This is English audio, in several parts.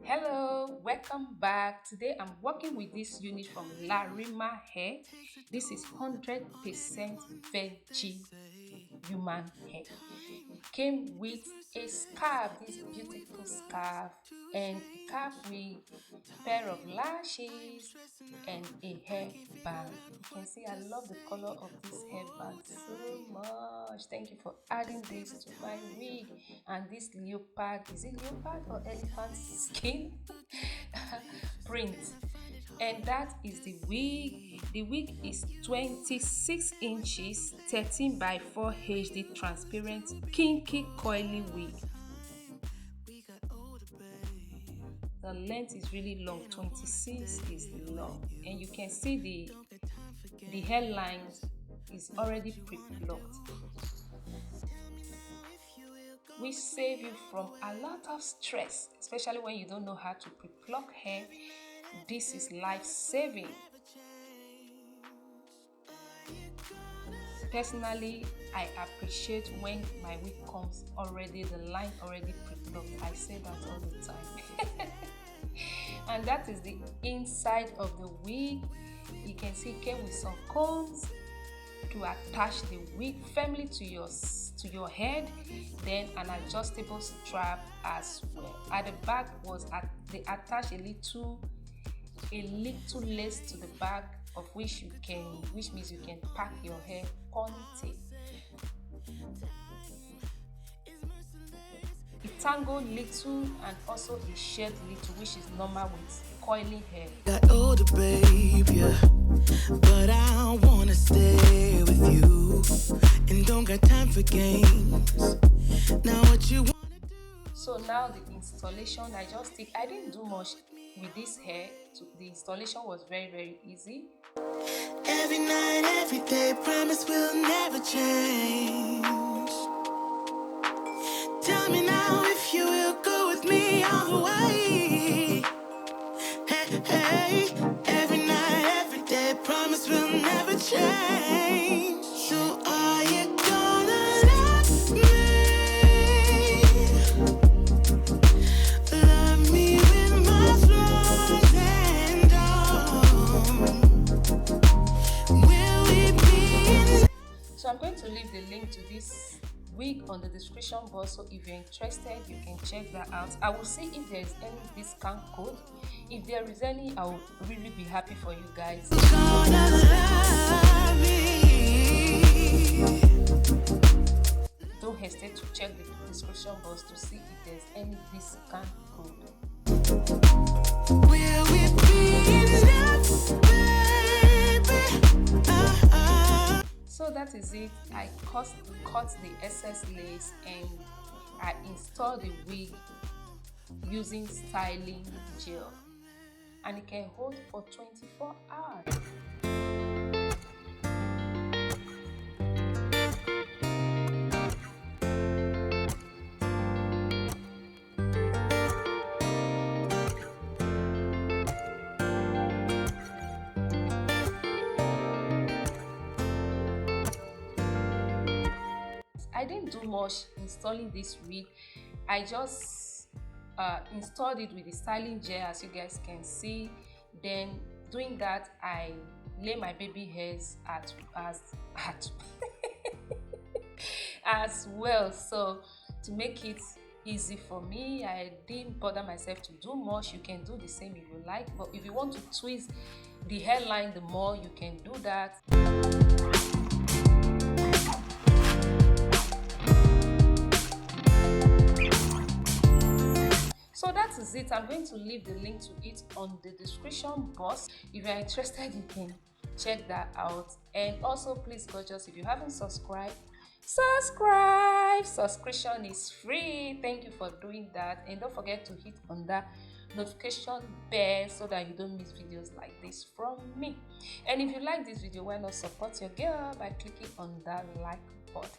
Hello, welcome back. Today I'm working with this unit from Larima Hair. This is 100% veggie human hair. It came with a scarf, this beautiful scarf, and a cap with pair of lashes and a hair band. You can see I love the color of this hairband so much. Thank you for adding this to my wig. And this leopard, is it leopard or elephant skin print? And that is the wig. The wig is 26 inches, 13 by 4 HD transparent kinky coily wig. The length is really long, 26 is long, and you can see the hairline is already pre-plucked, which save you from a lot of stress, especially when you don't know how to pre-pluck hair. This is life-saving. Personally, I appreciate when my wig comes already, the line already pre-plucked. I say that all the time. And that is the inside of the wig. You can see it came with some combs to attach the wig firmly to your head, then an adjustable strap as well. At the back they attach a little lace to the back, of which means you can pack your hair ponytail. A tangled little and also a shed little, which is normal with coiling hair. Got older, babe, yeah, but I wanna stay with you and don't got time for games. Now what you wanna do? So now the installation, I didn't do much with this hair. So the installation was very easy. Every night, every day, promise will never change. Tell me now if you will go with me all the way. Hey, hey, every night, every day, promise will never change. So are you gonna love me? Love me with my flaws and all. Will we be in? So I'm going to leave the link to this wig on the description box, so if you're interested you can check that out. I will see if there is any discount code. If there is any, I will really be happy for you guys. Gonna love me. Don't hesitate to check the description box to see if there's any discount code. Will we be in love, baby? So that is it. I cut the excess lace and I installed the wig using styling gel, and it can hold for 24 hours. I didn't do much installing this wig. I just installed it with the styling gel, as you guys can see. Then doing that, I lay my baby hairs as well. So to make it easy for me, I didn't bother myself to do much. You can do the same if you like, but if you want to twist the hairline the more, you can do that. So that is it. I'm going to leave the link to it on the description box. If you're interested, you can check that out. And also, please gorgeous, if you haven't subscribed, subscribe. Subscription is free. Thank you for doing that, and don't forget to hit on that notification bell so that you don't miss videos like this from me. And if you like this video, why not support your girl by clicking on that like button.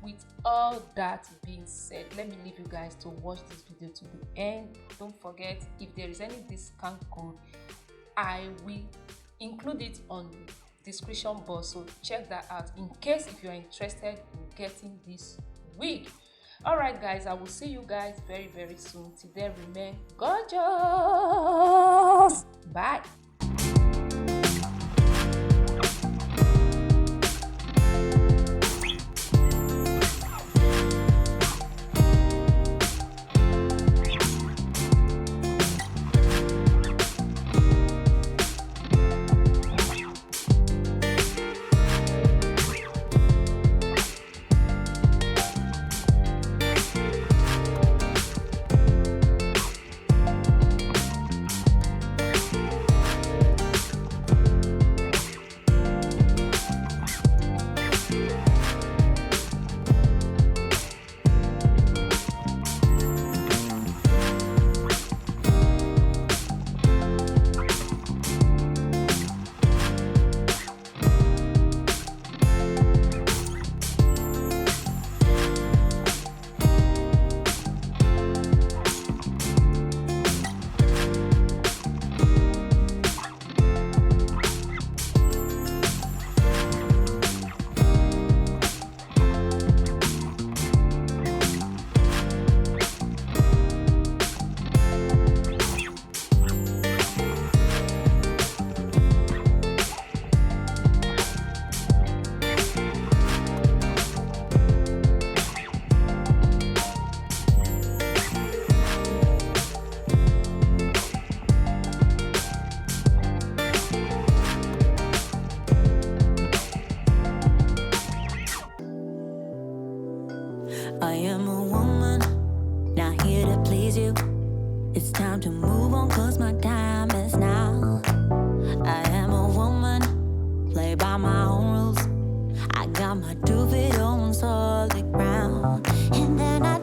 With all that being said, let me leave you guys to watch this video to the end. Don't forget, if there is any discount code, I will include it on description box, so check that out in case if you're interested in getting this wig. All right guys, I will see you guys very very soon. Till then, remain gorgeous. Bye. I am a woman, not here to please you. It's time to move on, cause my time is now. I am a woman, play by my own rules. I got my 2 feet on solid ground. And then I